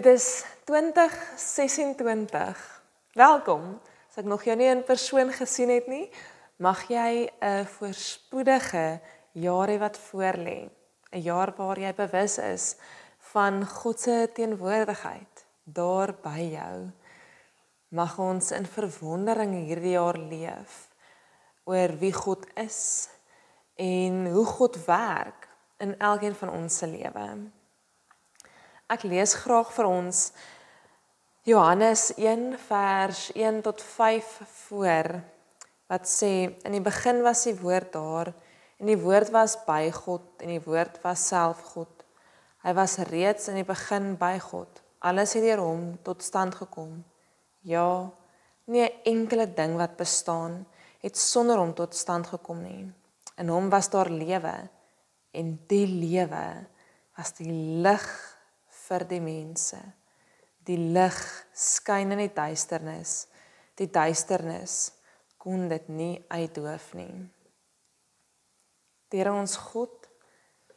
Dit is 2026. Welkom. As ek nog jou nie in persoon gesien het nie, mag jy 'n voorspoedige jaar hê wat voorlê. 'n Jaar waar jy bewus is van God se teenwoordigheid daar by jou. Mag ons in verwondering hierdie jaar leef oor wie God is en hoe God werk in elkeen van ons se lewe. Ek lees graag vir ons Johannes 1 vers 1 tot 5 voor, wat sê, in die begin was die woord daar, en die woord was by God, en die woord was self God. Hy was reeds in die begin by God. Alles het deur hom tot stand gekom. Ja, nie 'n enkele ding wat bestaan, het sonder hom tot stand gekom nie. In hom was daar lewe, en die lewe was die lig vir die mense. Die lig skyn in die duisternis. Die duisternis kon dit nie uitdoof nie. Here ons God,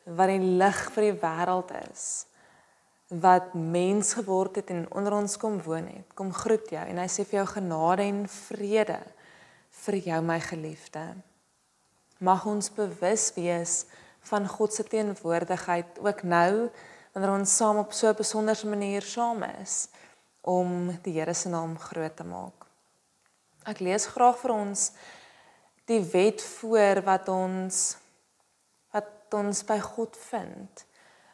wat die lig vir die wêreld is, wat mens geword het en onder ons kom woon het, kom groet jou en hy sê vir jou genade en vrede vir jou my geliefde. Mag ons bewus wees van God se teenwoordigheid ook nou, wanneer ons saam op so 'n besondere manier saam is, om die Here se naam groot te maak. Ek lees graag vir ons die wet voor wat ons by God vind,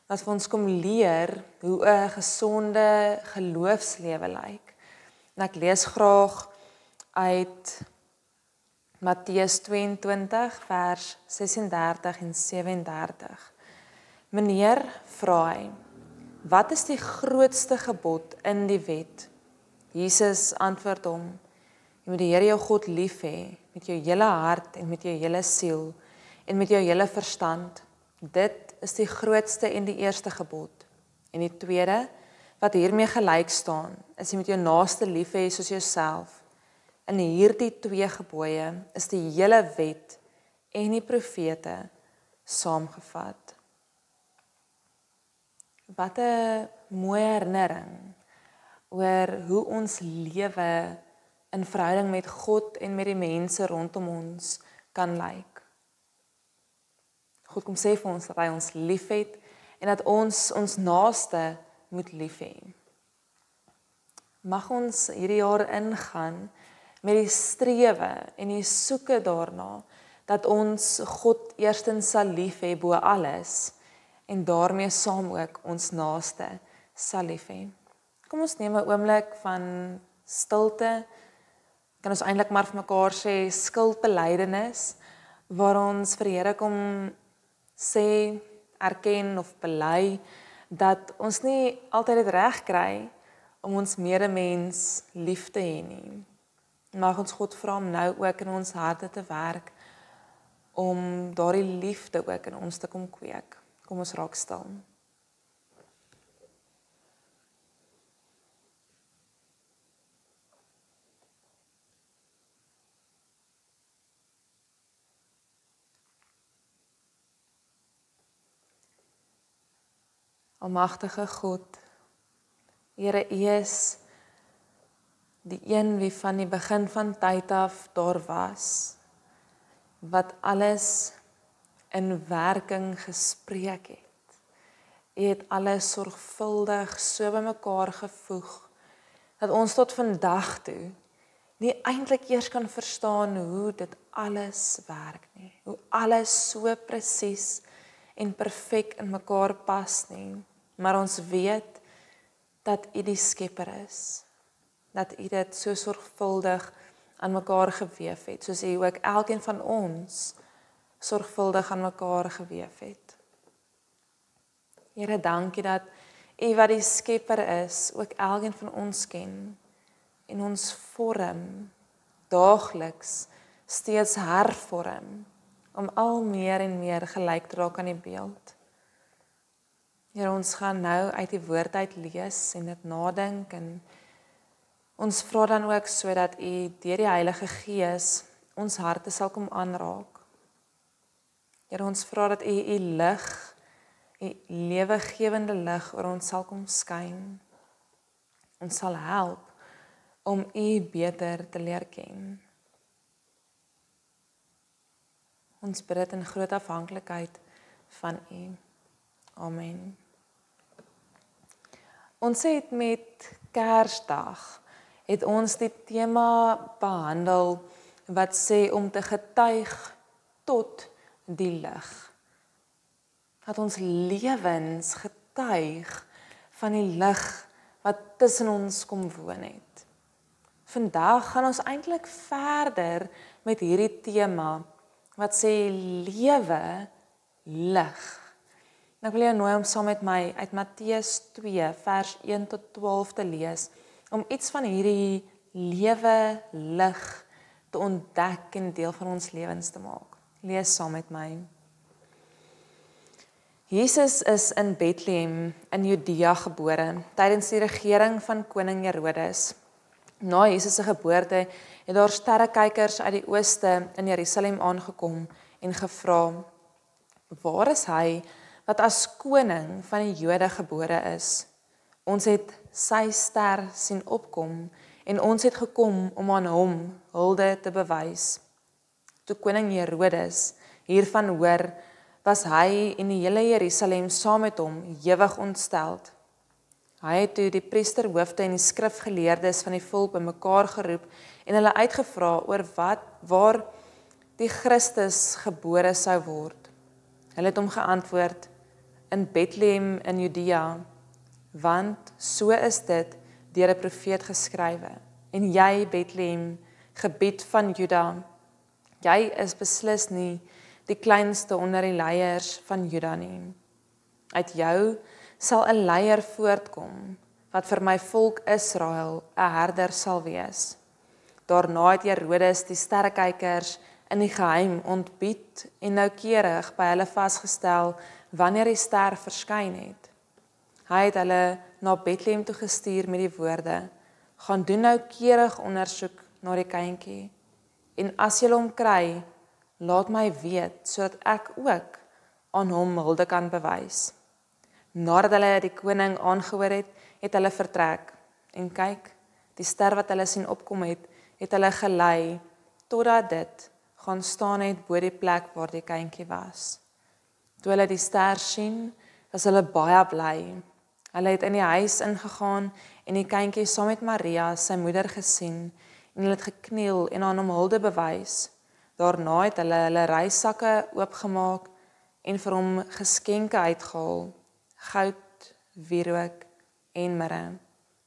wat vir ons kom leer hoe 'n gesonde geloofslewe lyk. En ek lees graag uit Matteus 22 vers 36 en 37. Meneer, vra hy, wat is die grootste gebod in die wet? Jesus antwoord hom, jy moet die Here jou God lief hê, met jou hele hart en met jou hele siel en met jou hele verstand. Dit is die grootste en die eerste gebod. En die tweede, wat hiermee gelyk staan, is jy moet jou naaste lief hê soos jouself. In hierdie twee gebooie is die hele wet en die profete saamgevat. Wat 'n mooi herinnering oor hoe ons lewe in verhouding met God en met die mense rondom ons kan lyk. God kom sê vir ons dat hy ons liefhet en dat ons naaste moet lief hê. Mag ons hierdie jaar ingaan met die strewe en die soeke daarna dat ons God eerstens sal lief hê bo alles en daarmee saam ook ons naaste sal lief hê. Kom ons neem 'n oomblik van stilte. Kan ons eintlik maar vir mekaar sê skuldbelydenis, waar ons vir die Here kom sê, erken of bely dat ons nie altyd dit reg kry om ons medemens lief te hê nie. Mag ons God vra om nou ook in ons harte te werk om daardie liefde ook in ons te kom kweek. Kom ons raak stil. Almagtige God, Here, U is die een wie van die begin van tyd af daar was, wat alles in werking gespreek het. U het alles sorgvuldig so bymekaar gevoeg, dat ons tot vandag toe nie eintlik eers kan verstaan hoe dit alles werk nie, hoe alles so presies en perfek in mekaar pas nie, maar ons weet dat U die skepper is, dat U dit so sorgvuldig aan mekaar geweef het, soos U ook elkeen van ons sorgvuldig aan mekaar geweef het. Here, dankie dat U wat die skepper is, ook elkeen van ons ken en ons vorm daagliks steeds hervorm om al meer en meer gelyk te raak aan die beeld. Here, ons gaan nou uit die woord uit lees en dit nadink en ons vra dan ook sodat U deur die Heilige Gees ons harte sal kom aanraak. Here, ons vra dat U lig, U lewegewende lig oor ons sal kom skyn. Ons sal help om U beter te leer ken. Ons bid dit in groot afhanklikheid van U. Amen. Ons het met Kersdag het ons die tema behandel wat sê om te getuig tot die lig. Dat ons lewens getuig van die lig wat tussen ons kom woon het. Vandag gaan ons eintlik verder met hierdie tema wat sê lewe lig. En ek wil jou nooi om saam met my uit Matteus 2 vers 1 tot 12 te lees, om iets van hierdie lewe lig te ontdek en deel van ons lewens te maak. Lees saam met my. Jesus is in Bethlehem in Judea gebore, tydens die regering van koning Herodes. Na Jesus se geboorte het daar sterrekykers uit die ooste in Jerusalem aangekom en gevra, waar is hy wat as koning van die Jode gebore is? Ons het sy ster sien opkom en ons het gekom om aan hom hulde te bewys. Toe koning Herodes hiervan hoor, was hy en die hele Jerusalem saam met hom ewig ontsteld. Hy het toe die priesterhoofde en die skrifgeleerdes van die volk bymekaar geroep en hulle uitgevra oor waar die Christus gebore sou word. Hulle het hom geantwoord, in Bethlehem in Judea, want so is dit deur 'n profeet geskrywe. En jy, Bethlehem, gebied van Juda, jy is beslis nie die kleinste onder die leiers van Juda nie. Uit jou sal 'n leier voortkom, wat vir my volk Israel 'n herder sal wees. Daarna het Herodes die sterrekykers in die geheim ontbied en noukeurig by hulle vasgestel wanneer die ster verskyn het. Hy het hulle na Bethlehem toe gestuur met die woorde, gaan doen noukeurig ondersoek na die kindjie, en as julle hom kry, laat my weet, sodat ek ook aan hom hulde kan bewys. Nadat hulle die koning aangehoor het, het hulle vertrek, en kyk, die ster wat hulle sien opkom het hulle gelei, totdat dit gaan staan het bo die plek waar die kindjie was. Toe hulle die ster sien, was hulle baie bly. Hulle het in die huis ingegaan en die kindjie saam met Maria, sy moeder, gesien en hulle het gekniel en aan hom hulde bewys. Daarna het hulle reissakke oopgemaak en vir hom geskenke uitgehaal, goud, wierook en mirre.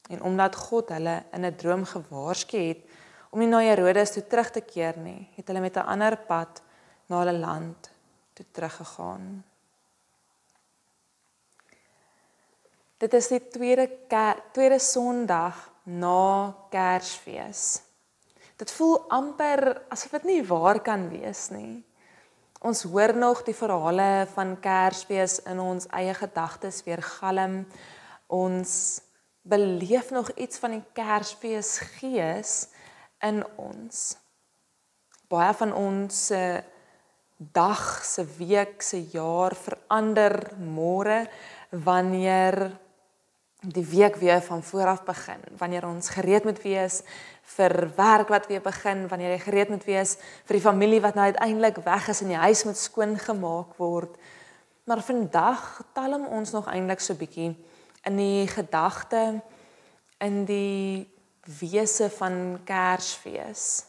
En omdat God hulle in 'n droom gewaarsku het om nie na Herodes toe terug te keer nie, het hulle met 'n ander pad na hulle land toe teruggegaan. Dit is die tweede Sondag na Kersfees. Dit voel amper asof dit nie waar kan wees nie. Ons hoor nog die verhale van Kersfees in ons eie gedagtes weergalm. Ons beleef nog iets van die Kersfees gees in ons. Baie van ons se dag, se week, se jaar verander môre wanneer die week weer van vooraf begin, wanneer ons gereed moet wees vir werk wat weer begin, wanneer jy gereed moet wees vir die familie wat nou uiteindelik weg is en die huis moet skoongemaak word. Maar vandag talm ons nog eintlik so bietjie in die gedagte, in die wese van Kersfees.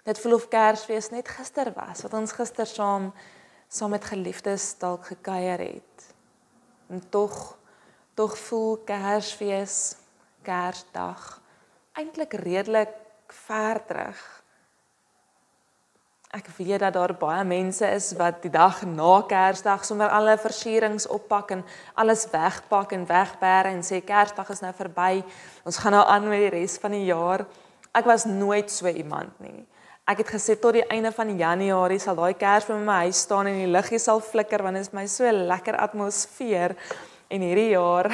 Dit voel of Kersfees net gister was, wat ons gister saam met geliefdes dalk gekuier het. En tog voel Kersfees, Kersdag, eintlik redelik ver terug. Ek weet dat daar baie mense is wat die dag na Kersdag sommer alle versierings oppak en alles wegpak en wegbêre en sê Kersdag is nou verby, ons gaan nou aan met die res van die jaar. Ek was nooit so iemand nie. Ek het gesê tot die einde van Januarie sal daai Kersboom in my huis staan en die liggie sal flikker want dit is my so lekker atmosfeer. En hierdie jaar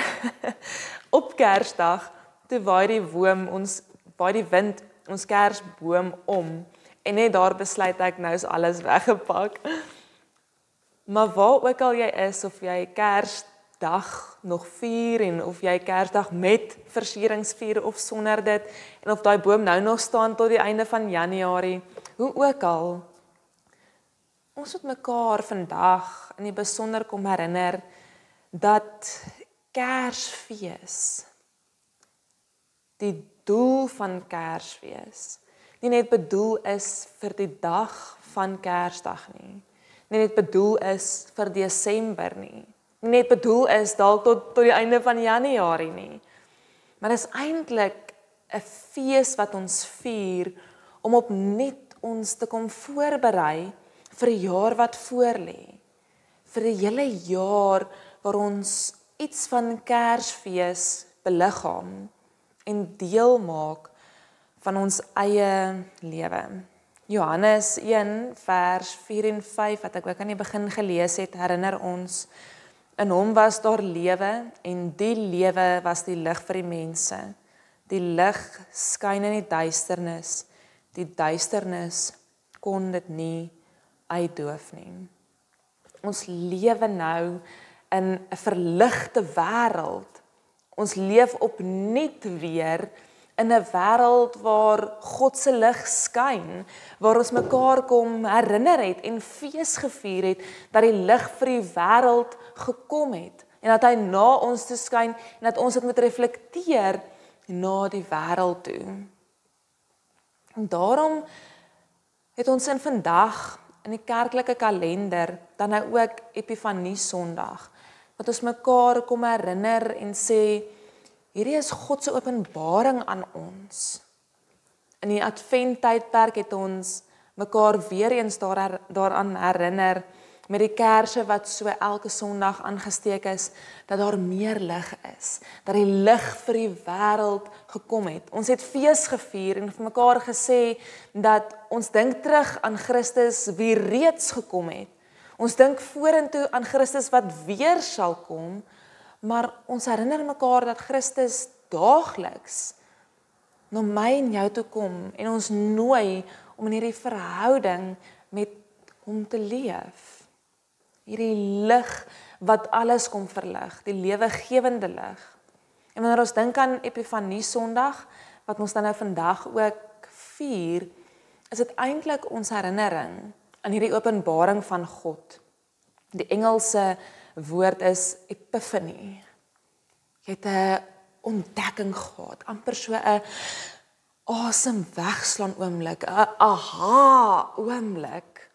op Kersdag toe waai die wind ons Kersboom om. En net daar besluit ek, nou is alles weggepak. Maar waar ook al jy is, of jy Kersdag nog vier en of jy Kersdag met versierings vier of sonder dit en of daai boom nou nog staan tot die einde van Januarie, hoe ook al. Ons moet mekaar vandag in die besonder kom herinner dat Kersfees, die doel van Kersfees, nie net bedoel is vir die dag van Kersdag nie net bedoel is vir Desember nie net bedoel is dalk tot die einde van Januarie nie, maar dit is eintlik 'n fees wat ons vier om opnuut ons te kom voorberei vir die jaar wat voorlê, vir die hele jaar waar ons iets van Kersfees beliggaam en deel maak van ons eie lewe. Johannes 1 vers 4 en 5 wat ek ook aan die begin gelees het, herinner ons, in hom was daar lewe en die lewe was die lig vir die mense. Die lig skyn in die duisternis. Die duisternis kon dit nie uitdoof nie. Ons lewe nou in 'n verligte wêreld. Ons leef opnuut weer in 'n wêreld waar God se lig skyn, waar ons mekaar kom herinner het en fees gevier het dat die lig vir die wêreld gekom het en dat hy na ons toe skyn en dat ons dit moet reflekteer na die wêreld toe. En daarom het ons in vandag in die kerklike kalender dan nou ook Epifanie Sondag wat ons mekaar kom herinner en sê hierdie is God se openbaring aan ons. In die Adventtydperk het ons mekaar weer eens daaraan herinner met die kersse wat so elke Sondag aangesteek is, dat daar meer lig is, dat die lig vir die wêreld gekom het. Ons het fees gevier en vir mekaar gesê dat ons dink terug aan Christus wie reeds gekom het. Ons dink vorentoe aan Christus wat weer sal kom, maar ons herinner mekaar dat Christus daagliks na my en jou toe kom en ons nooi om in hierdie verhouding met hom te leef. Hierdie lig wat alles kom verlig, die lewegewende lig. En wanneer ons dink aan Epifanie Sondag, wat ons dan nou vandag ook vier, is dit eintlik ons herinnering aan hierdie openbaring van God. Die Engelse woord is epiphany. Jy het 'n ontdekking gehad, amper so 'n asem wegslaan oomblik, 'n aha oomblik.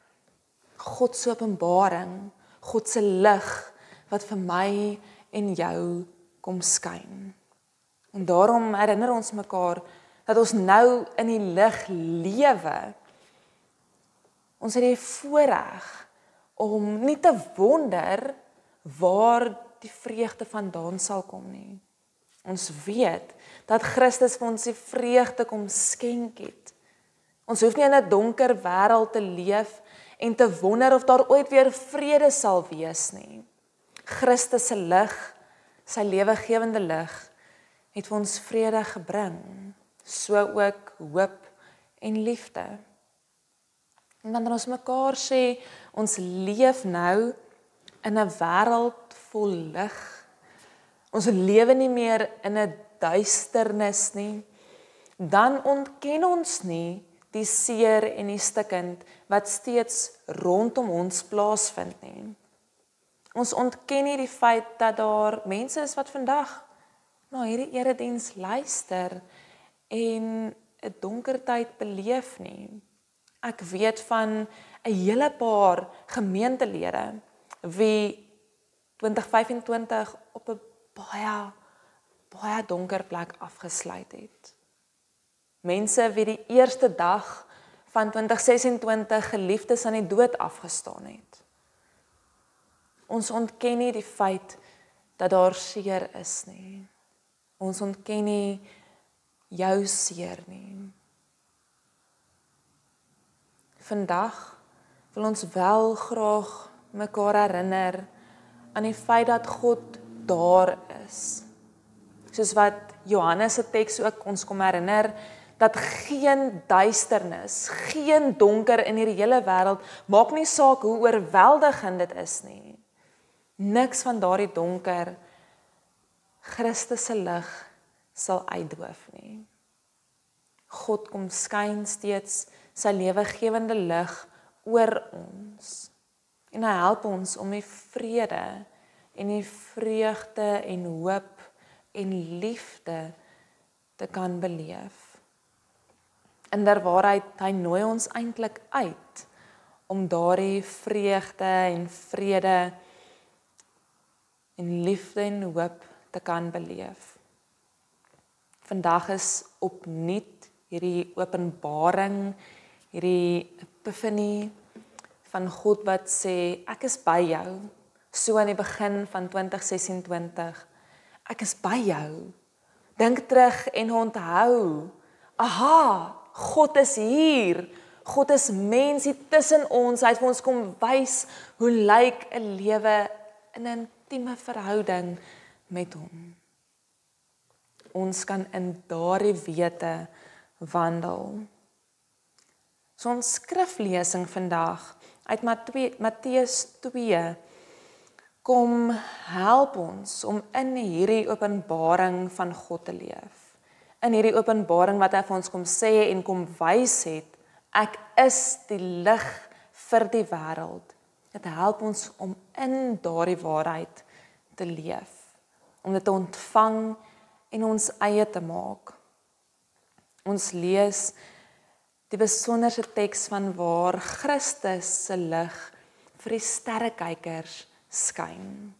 God se openbaring, God se lig wat vir my en jou kom skyn. En daarom herinner ons mekaar dat ons nou in die lig lewe. Ons het die voorreg om nie te wonder waar die vreugde vandaan sal kom nie. Ons weet dat Christus vir ons die vreugde kom skenk het. Ons hoef nie in 'n donker wêreld te leef en te wonder of daar ooit weer vrede sal wees nie. Christus se lig, sy lewegewende lig, het vir ons vrede gebring, so ook hoop en liefde. En wanneer ons mekaar sê, ons leef nou in 'n wêreld vol lig, ons lewe nie meer in 'n duisternis nie, dan ontken ons nie die seer en die stikkend wat steeds rondom ons plaasvind nie. Ons ontken nie die feit dat daar mense is wat vandag na hierdie erediens luister en 'n donker tyd beleef nie. Ek weet van 'n hele paar gemeentelede wie 2025 op 'n baie donker plek afgesluit het. Mense wie die eerste dag van 2026 geliefdes aan die dood afgestaan het. Ons ontken nie die feit dat daar seer is nie. Ons ontken nie jou seer nie. Vandag wil ons wel graag mekaar herinner aan die feit dat God daar is. Soos wat Johannes se teks ook ons kom herinner, dat geen duisternis, geen donker in hierdie hele wêreld, maak nie saak hoe oorweldigend dit is nie. Niks van daardie donker Christus se lig sal uitdoof nie. God kom skyn steeds sy lewegewende lig oor ons. En hy help ons om die vrede en die vreugde en hoop en liefde te kan beleef. Inderwaarheid, hy nooi ons eintlik uit om daardie vreugde en vrede en liefde en hoop te kan beleef. Vandag is opnuut hierdie openbaring, hierdie epiphany van God wat sê, ek is by jou, so aan die begin van 2026, ek is by jou. Dink terug en onthou, aha, God is hier, God is mens hier tussen ons, hy het vir ons kom wys, hoe lyk 'n lewe in 'n intieme verhouding met hom. Ons kan in daardie wete wandel. So ons skriflesing vandag uit Matteus 2 kom help ons om in hierdie openbaring van God te leef. In hierdie openbaring wat hy vir ons kom sê en kom wys het, ek is die lig vir die wêreld. Dit help ons om in daardie waarheid te leef, om dit te ontvang en ons eie te maak. Ons lees die besonderse teks van waar Christus se lig vir die sterrekykers skyn.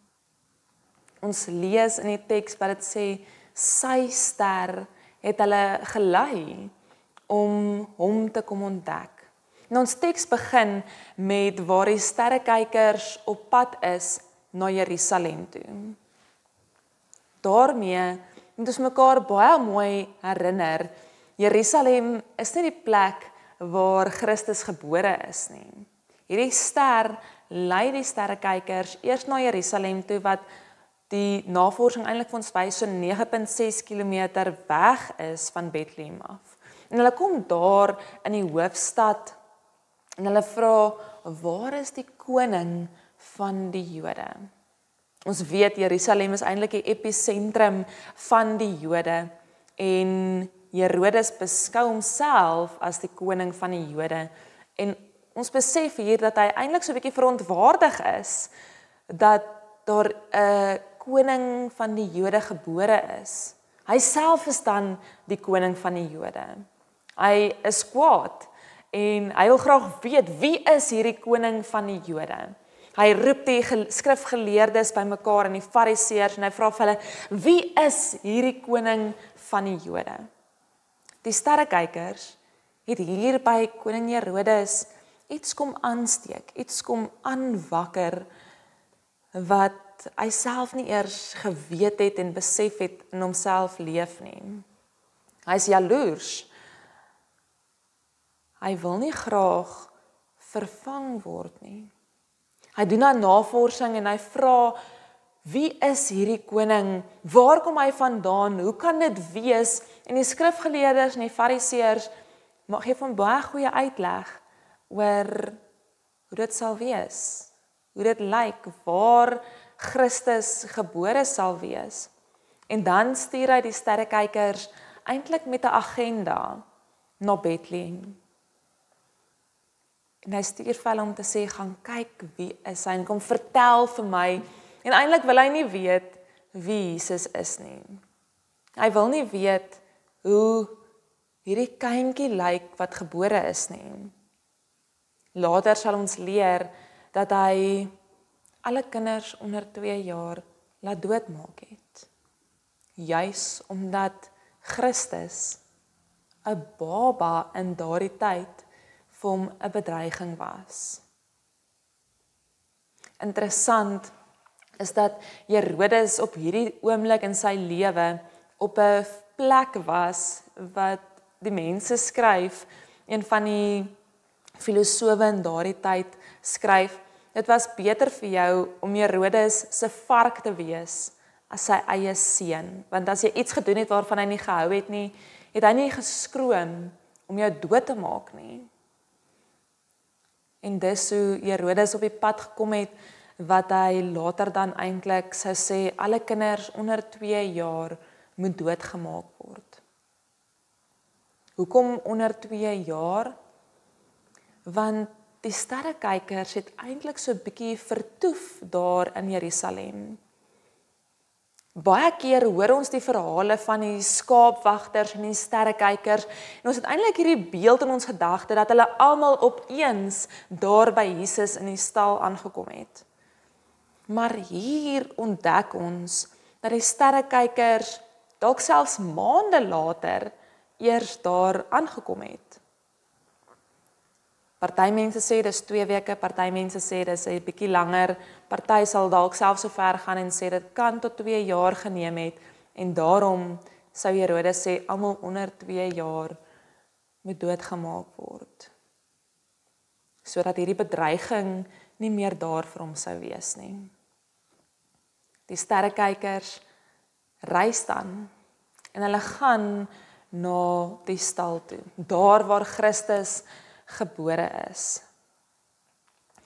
Ons lees in die teks wat dit sê, sy ster het hulle gelei om hom te kom ontdek. En ons teks begin met waar die sterrekykers op pad is na Jerusalem toe. Daarmee moet ons mekaar baie mooi herinner, Jerusalem is nie die plek waar Christus gebore is nie. Hierdie ster lei die sterrekykers eers na Jerusalem toe, wat die navorsing eintlik vir ons wys so 9.6 km weg is van Bethlehem af. En hulle kom daar in die hoofstad en hulle vra, waar is die koning van die Jode? Ons weet Jerusalem is eintlik die episentrum van die Jode en Herodes beskou homself as die koning van die Jode. En ons besef hier dat hy eintlik so 'n bietjie verontwaardig is dat daar 'n koning van die Jode gebore is. Hy self is dan die koning van die Jode. Hy is kwaad en hy wil graag weet, wie is hierdie koning van die Jode? Hy roep die skrifgeleerdes bymekaar en die fariseërs en hy vra vir hulle, wie is hierdie koning van die Jode? Die sterrekykers het hier by koning Herodes iets kom aansteek, iets kom aanwakker wat hy self nie eers geweet het en besef het in homself leef nie. Hy is jaloers. Hy wil nie graag vervang word nie. Hy doen 'n navorsing en hy vra, wie is hierdie koning? Waar kom hy vandaan? Hoe kan dit wees? En die skrifgeleerdes en die fariseërs gee van baie goeie uitleg oor hoe dit sal wees, hoe dit lyk, waar Christus gebore sal wees. En dan stuur hy die sterrekykers eintlik met 'n agenda na Bethlehem. En hy stuur vir hulle om te sê, gaan kyk wie is hy en kom vertel vir my. En eintlik wil hy nie weet wie Jesus is nie. Hy wil nie weet hoe hierdie kindjie lyk wat gebore is nie. Later sal ons leer dat hy alle kinders onder 2 jaar laat doodmaak het. Juis omdat Christus 'n baba in daardie tyd vir hom 'n bedreiging was. Interessant is dat Herodes op hierdie oomblik in sy lewe op 'n plek was wat die mense skryf, een van die filosowe in daardie tyd skryf, dit was beter vir jou om Herodes se vark te wees as sy eie seun, want as jy iets gedoen het waarvan hy nie gehou het nie, het hy nie geskroom om jou dood te maak nie. En dis hoe Herodes op die pad gekom het wat hy later dan eintlik sou sê alle kinders onder 2 jaar moet doodgemaak word. Hoekom onder 2 jaar? Want die sterrekykers het eintlik so 'n bietjie vertoef daar in Jerusalem. Baie keer hoor ons die verhale van die skaapwagters en die sterrekykers en ons het eintlik hierdie beeld in ons gedagte dat hulle almal opeens daar by Jesus in die stal aangekom het. Maar hier ontdek ons dat die sterrekykers dalk selfs maande later eers daar aangekom het. Party mense sê dis 2 weke, party mense sê dis 'n bietjie langer, party sal dalk selfs so ver gaan en sê dit kan tot 2 jaar geneem het en daarom sou Herodes sê almal onder 2 jaar moet doodgemaak word. Sodat hierdie bedreiging nie meer daar vir hom sou wees nie. Die sterrekykers reis dan en hulle gaan na die stal toe, daar waar Christus gebore is.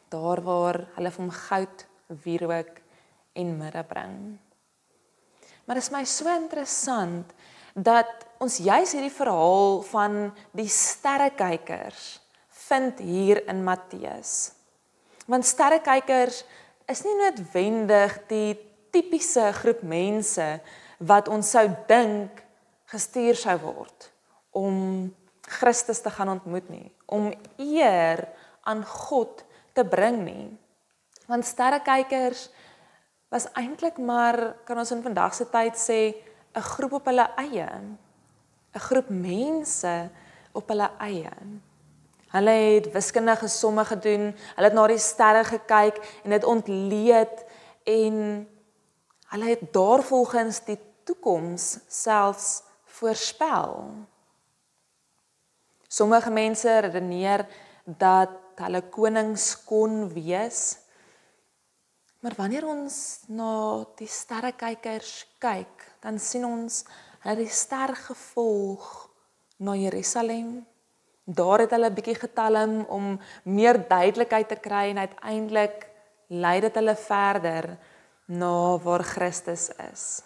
Daar waar hulle vir hom goud, wierook en mirre bring. Maar dit is my so interessant dat ons juis hierdie verhaal van die sterrekykers vind hier in Matteus. Want sterrekykers is nie noodwendig die tipiese groep mense wat ons sou dink gestuur sou word om Christus te gaan ontmoet nie, om eer aan God te bring nie. Want sterrekykers was eintlik maar, kan ons in vandag se tyd sê, 'n groep op hulle eie, 'n groep mense op hulle eie. Hulle het wiskundige somme gedoen, hulle het na die sterre gekyk en dit ontleed en hulle het daarvolgens die toekoms selfs voorspel. Sommige mense redeneer dat hulle konings kon wees, maar wanneer ons na die sterrekykers kyk, dan sien ons hulle die ster gevolg na Jerusalem. Daar het hulle 'n bietjie getalm om meer duidelikheid te kry en uiteindelik lei dit hulle verder na waar Christus is.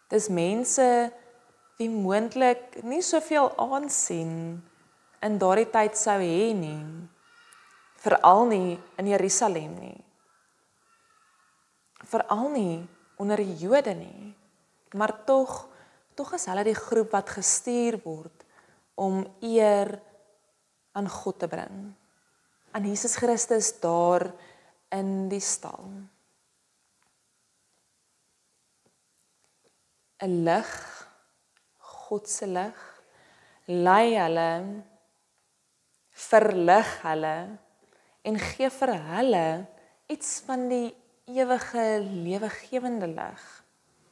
Dis mense wie moontlik nie soveel aansien in daardie tyd sou hê nie, veral nie in Jerusalem nie, veral nie onder die Jode nie, maar tog is hulle die groep wat gestuur word om eer aan God te bring, aan Jesus Christus daar in die stal. 'n lig, God se lig, lei hulle, verlig hulle en gee vir hulle iets van die ewige lewegewende lig.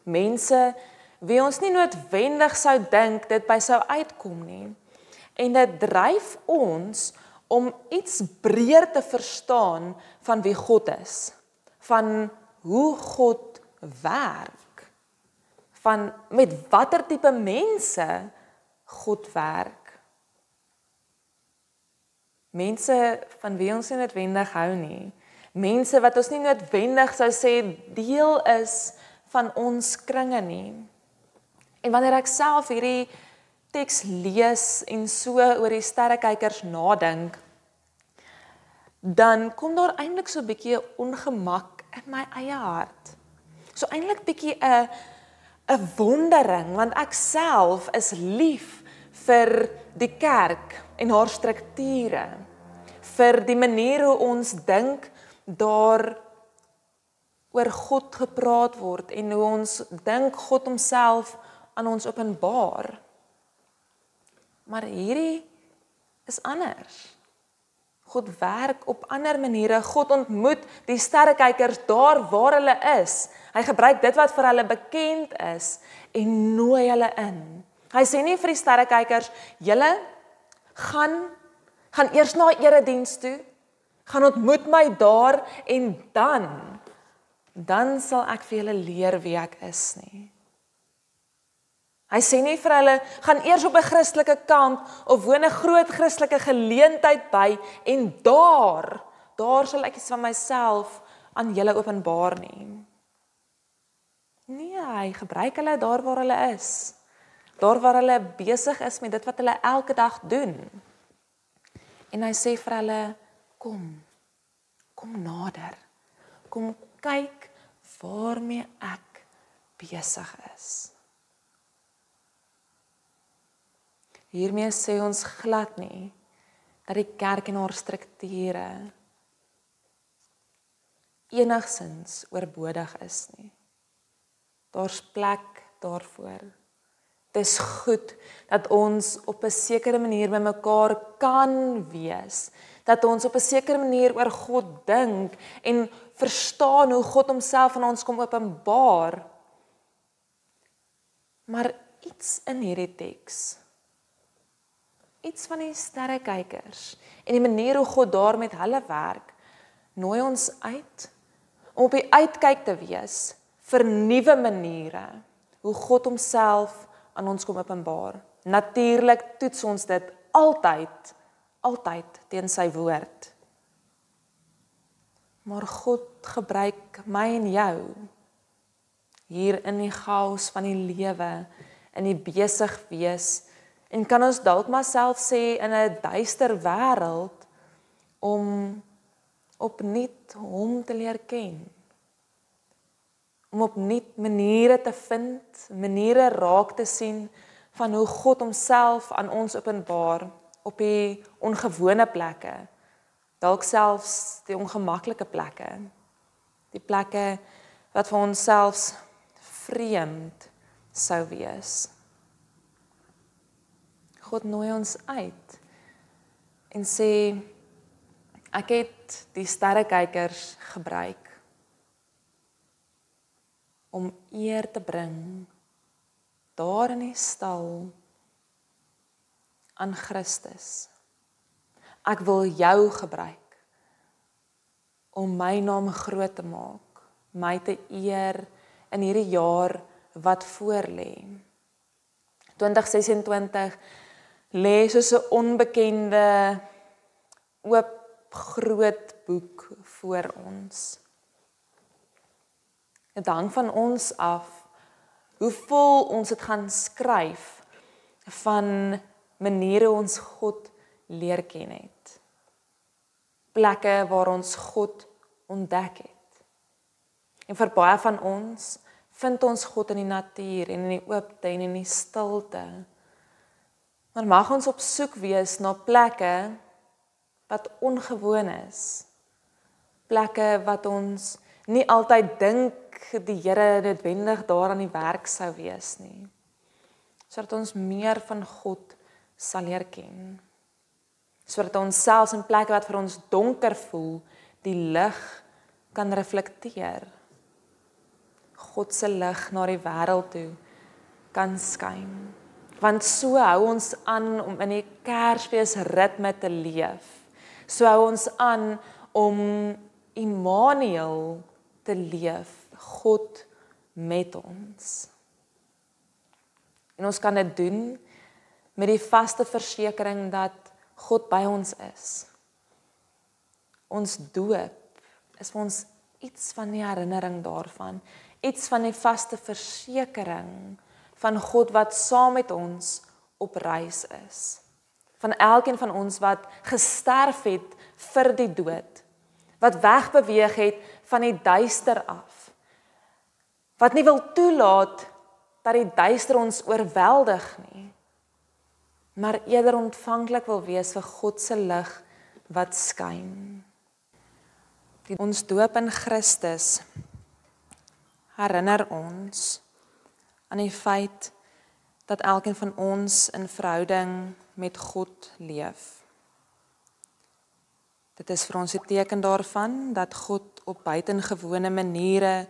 Mense wie ons nie noodwendig sou dink dit by sou uitkom nie. En dit dryf ons om iets breër te verstaan van wie God is, van hoe God werk, van met watter tipe mense God werk. Mense van wie ons nie noodwendig hou nie. Mense wat ons nie noodwendig sou sê deel is van ons kringe nie. En wanneer ek self hierdie teks lees en so oor die sterrekykers nadink, dan kom daar eintlik so 'n bietjie ongemak in my eie hart. So eintlik bietjie 'n wondering, want ek self is lief vir die kerk en haar strukture, vir die manier hoe ons dink daar oor God gepraat word en hoe ons dink God homself aan ons openbaar. Maar hierdie is anders. God werk op ander maniere. God ontmoet die sterrekykers daar waar hulle is. Hy gebruik dit wat vir hulle bekend is en nooi hulle in. Hy sê nie vir die sterrekykers, julle gaan eers na erediens toe, gaan ontmoet my daar en dan sal ek vir julle leer wie ek is nie. Hy sê nie vir hulle, gaan eers op 'n Christelike kamp of woon 'n groot Christelike geleentheid by en daar daar sal ek iets van myself aan julle openbaar nie. Nee, hy gebruik hulle daar waar hulle is. Daar waar hulle besig is met dit wat hulle elke dag doen. En hy sê vir hulle, kom nader. Kom kyk waarmee ek besig is. Hiermee sê ons glad nie dat die kerk en haar strukture enigsins oorbodig is nie. Daar's plek daarvoor. Dit is goed dat ons op 'n sekere manier by mekaar kan wees, dat ons op 'n sekere manier oor God dink en verstaan hoe God homself aan ons kom openbaar. Maar iets in hierdie teks, iets van die sterrekykers en die manier hoe God daar met hulle werk, nooi ons uit om op die uitkyk te wees vir nuwe maniere hoe God homself aan ons kom openbaar. Natuurlik toets ons dit altyd teen sy woord. Maar God gebruik my en jou hier in die chaos van die lewe, in die besig wees, en kan ons dalk maar self sê in 'n duister wêreld om opnuut hom te leer ken. Om opnuut maniere te vind, maniere raak te sien van hoe God homself aan ons openbaar op die ongewone plekke, dalk selfs die ongemaklike plekke, die plekke wat vir ons selfs vreemd sou wees. God nooi ons uit en sê, ek het die sterrekykers gebruik om eer te bring daar in die stal aan Christus. Ek wil jou gebruik om my naam groot te maak, my te eer in hierdie jaar wat voorlê. 2026 lê soos 'n onbekende oop groot boek voor ons. Dit hang van ons af hoe vol ons dit gaan skryf van maniere ons God leer ken het. Plekke waar ons God ontdek het. En vir baie van ons vind ons God in die natuur en in die oopte en in die stilte. Maar mag ons op soek wees na plekke wat ongewoon is. Plekke wat ons nie altyd dink die Here noodwendig daar aan die werk sou wees nie. Sodat ons meer van God sal leer ken. Sodat ons selfs in plekke wat vir ons donker voel, die lig kan reflekteer. God se lig na die wêreld toe kan skyn. Want so hou ons aan om in die Kersfees ritme te leef. So hou ons aan om Immanuel te leef, God met ons. En ons kan dit doen met die vaste versekering dat God by ons is. Ons doop is vir ons iets van die herinnering daarvan, iets van die vaste versekering van God wat saam met ons op reis is. Van elkeen van ons wat gesterf het vir die dood, wat wegbeweeg het van die duister af, wat nie wil toelaat dat die duister ons oorweldig nie, maar eerder ontvanklik wil wees vir God se lig wat skyn. Ons doop in Christus herinner ons aan die feit dat elkeen van ons in verhouding met God leef. Dit is vir ons 'n teken daarvan dat God op buitengewone maniere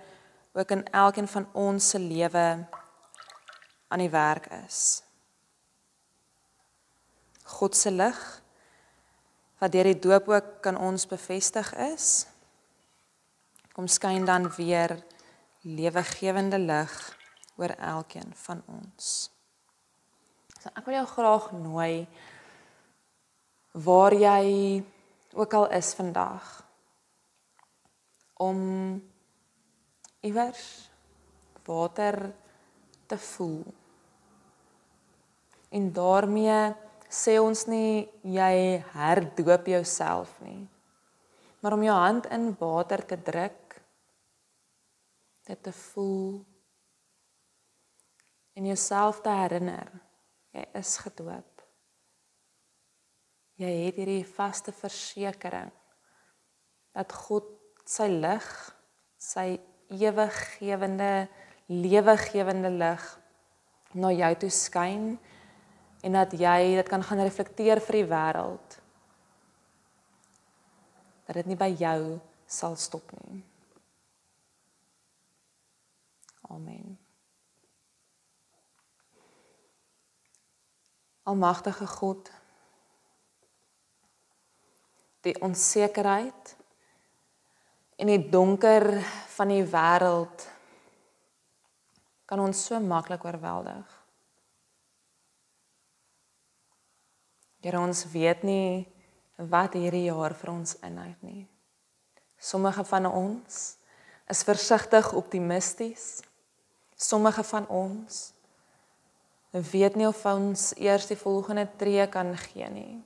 ook in elkeen van ons se lewe aan die werk is. God se lig wat deur die doop ook kan ons bevestig is, kom skyn dan weer lewegewende lig oor elkeen van ons. So ek wil jou graag nooi waar jy ook al is vandag, om iewers water te voel. En daarmee sê ons nie, jy herdoop jouself nie. Maar om jou hand in water te druk, dit te voel, en jouself te herinner, jy is gedoop. Jy het hierdie vaste versekering, dat God sy lig, sy ewigewende, lewegewende lig, na jou toe skyn, en dat jy dit kan gaan reflekteer vir die wêreld, dat dit nie by jou sal stop nie. Amen. Almagtige God, die onsekerheid en die donker van die wêreld kan ons so maklik oorweldig. Here, ons weet nie wat hierdie jaar vir ons inhoud nie. Sommige van ons is versigtig optimisties. Sommige van ons weet nie of ons eers die volgende tree kan gee nie.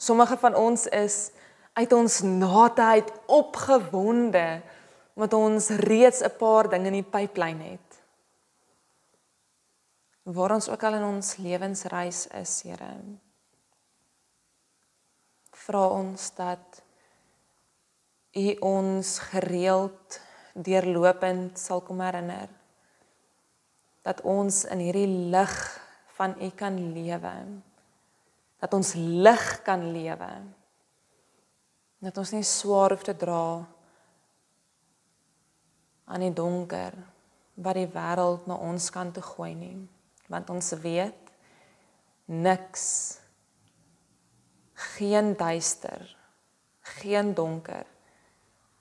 Sommige van ons is uit ons naadheid opgewonde, omdat ons reeds 'n paar dinge in die pyplyn het. Waar ons ook al in ons lewensreis is, Here, vra ons dat U ons gereeld deurlopend sal kom herinner, dat ons in hierdie lig van U kan lewe, dat ons lig kan lewe, dat ons nie swaar hoef te dra aan die donker wat die wêreld na ons kant toe gooi nie, want ons weet niks, geen duister, geen donker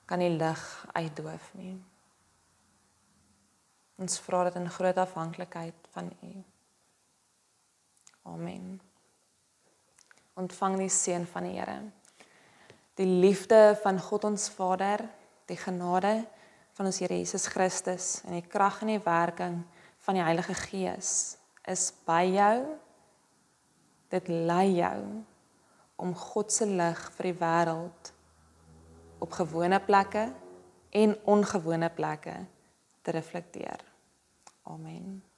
kan die lig uitdoof nie. Ons vra dit in groot afhanklikheid van U. Amen. Ontvang die seën van die Here. Die liefde van God ons Vader, die genade van ons Here Jesus Christus en die krag en die werking van die Heilige Gees is by jou. Dit lei jou om God se lig vir die wêreld op gewone plekke en ongewone plekke te reflekteer. Amen.